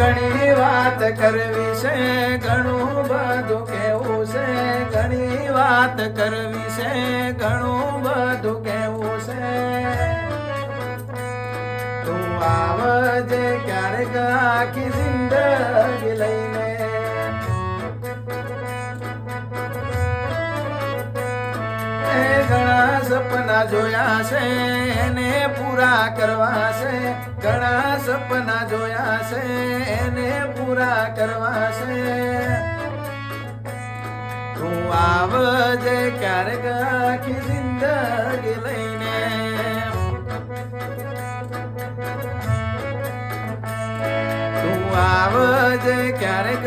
ઘણી વાત કરવી છે, ઘણું બધું કેવું છે, ઘણી વાત કરવી છે, ઘણું બધું કેવું છે. તું આવજે ક્યારેક આખી જિંદગી લઈને. ઘણા સપના જોયા છે એને પૂરા કરવા છે, ઘણા સપના જોયા છે એને પૂરા કરવા છે. તું આવજે ક્યારેક આખી જિંદગી લઈને. તું આવજે ક્યારેક